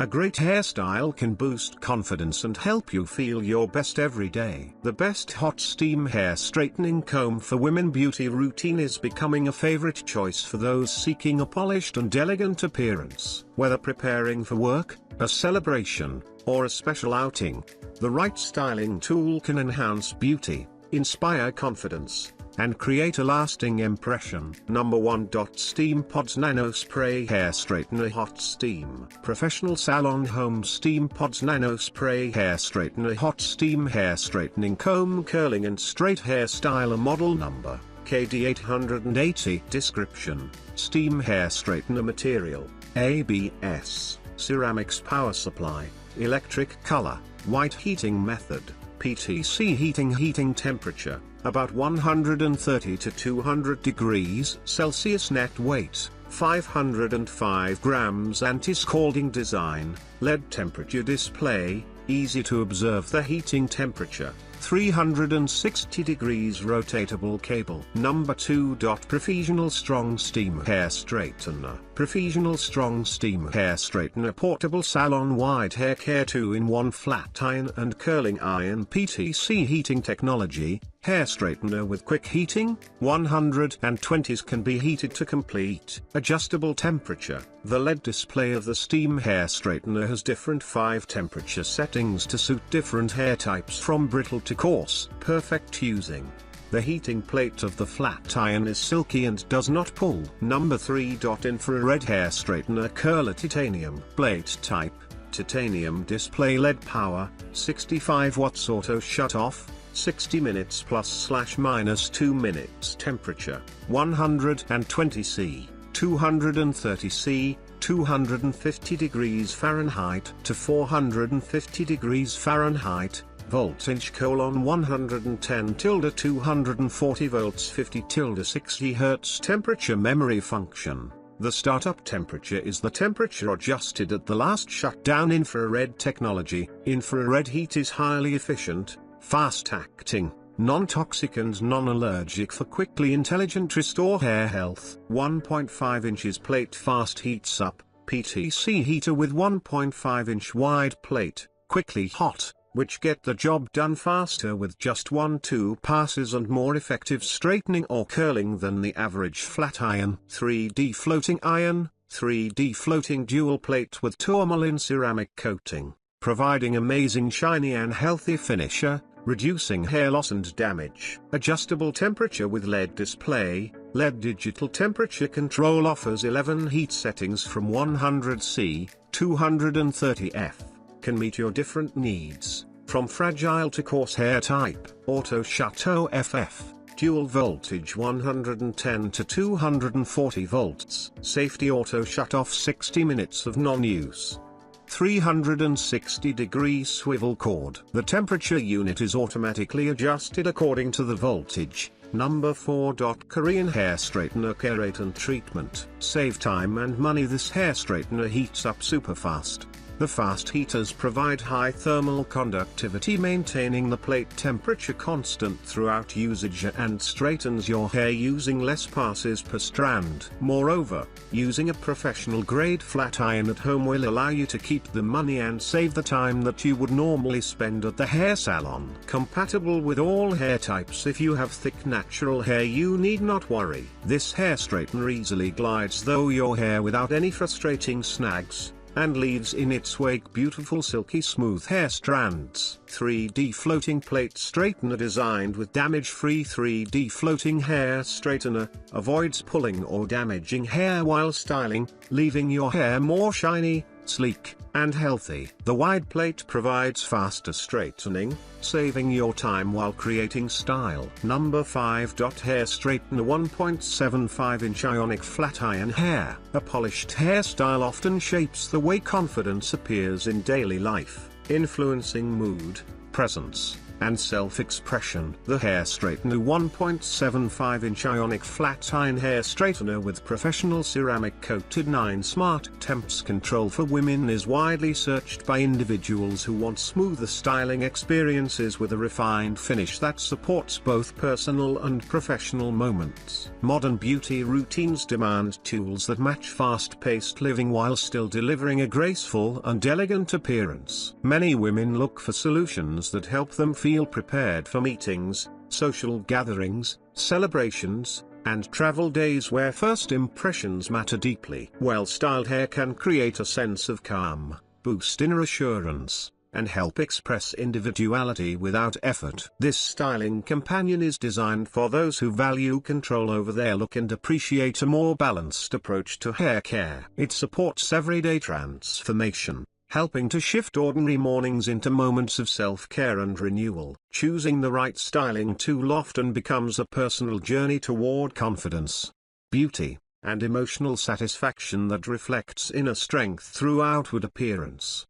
A great hairstyle can boost confidence and help you feel your best every day. The best hot steam hair straightening comb for women beauty routine is becoming a favorite choice for those seeking a polished and elegant appearance. Whether preparing for work, a celebration, or a special outing, the right styling tool can enhance beauty, inspire confidence, and create a lasting impression. Number 1. Steam Pods Nano Spray Hair Straightener Hot Steam Professional Salon Home Steam Pods Nano Spray Hair Straightener Hot Steam Hair Straightening Comb Curling and Straight Hair Styler Model Number KD880. Description: Steam Hair Straightener Material, ABS, Ceramics Power Supply, Electric Color, White Heating Method, PTC Heating temperature, about 130 to 200 degrees Celsius. Net weight, 505 grams. Anti-scalding design, LED temperature display, easy to observe the heating temperature, 360 degrees rotatable cable. Number 2. Professional Strong Steam Hair Straightener. Professional Strong Steam Hair Straightener Portable Salon Wide Hair Care 2-in-1 Flat Iron and Curling Iron. PTC Heating Technology. Hair straightener with quick heating, 120s can be heated to complete adjustable temperature. The LED display of the steam hair straightener has different 5 temperature settings to suit different hair types from brittle to coarse. Perfect using. The heating plate of the flat iron is silky and does not pull. Number 3. Infrared Hair Straightener Curler Titanium Plate Type, Titanium Display LED Power, 65 watts Auto Shut Off, 60 minutes ±2 minutes. Temperature, 120 C, 230 C, 250 degrees Fahrenheit to 450 degrees Fahrenheit. Voltage: 110 tilde 240 volts 50 tilde 60 Hz. Temperature memory function. The startup temperature is the temperature adjusted at the last shutdown. Infrared technology. Infrared heat is highly efficient, fast-acting, non-toxic and non-allergic for quickly intelligent restore hair health. 1.5 inches plate fast heats up. PTC heater with 1.5 inch wide plate, quickly hot, which get the job done faster with just 1-2 passes and more effective straightening or curling than the average flat iron. 3D floating iron, 3D floating dual plate with tourmaline ceramic coating, providing amazing shiny and healthy finisher, reducing hair loss and damage. Adjustable temperature with LED display. LED digital temperature control offers 11 heat settings from 100 C, 230 F. Can meet your different needs, from fragile to coarse hair type. Auto Shut OFF, dual voltage 110 to 240 volts. Safety Auto Shut Off 60 minutes of non-use. 360 degree swivel cord. The temperature unit is automatically adjusted according to the voltage. Number 4. Korean Hair Straightener Keratin Treatment. Save time and money. This hair straightener heats up super fast. The fast heaters provide high thermal conductivity, maintaining the plate temperature constant throughout usage, and straightens your hair using less passes per strand. Moreover, using a professional grade flat iron at home will allow you to keep the money and save the time that you would normally spend at the hair salon. Compatible with all hair types. If you have thick natural hair, you need not worry. This hair straightener easily glides through your hair without any frustrating snags, and leaves in its wake beautiful silky smooth hair strands. 3D floating plate straightener designed with damage-free. 3D floating hair straightener avoids pulling or damaging hair while styling, leaving your hair more shiny, sleek, and healthy. The wide plate provides faster straightening, saving your time while creating style. Number 5. Hair Straightener 1.75 inch Ionic Flat Iron Hair. A polished hairstyle often shapes the way confidence appears in daily life, influencing mood, presence, and self-expression. The Hair Straightener 1.75-inch Ionic Flat Iron Hair Straightener with professional ceramic-coated 9 smart temps control for women is widely searched by individuals who want smoother styling experiences with a refined finish that supports both personal and professional moments. Modern beauty routines demand tools that match fast-paced living while still delivering a graceful and elegant appearance. Many women look for solutions that help them feel prepared for meetings, social gatherings, celebrations, and travel days where first impressions matter deeply. Well-styled hair can create a sense of calm, boost inner assurance, and help express individuality without effort. This styling companion is designed for those who value control over their look and appreciate a more balanced approach to hair care. It supports everyday transformation, helping to shift ordinary mornings into moments of self-care and renewal. Choosing the right styling tool often becomes a personal journey toward confidence, beauty, and emotional satisfaction that reflects inner strength through outward appearance.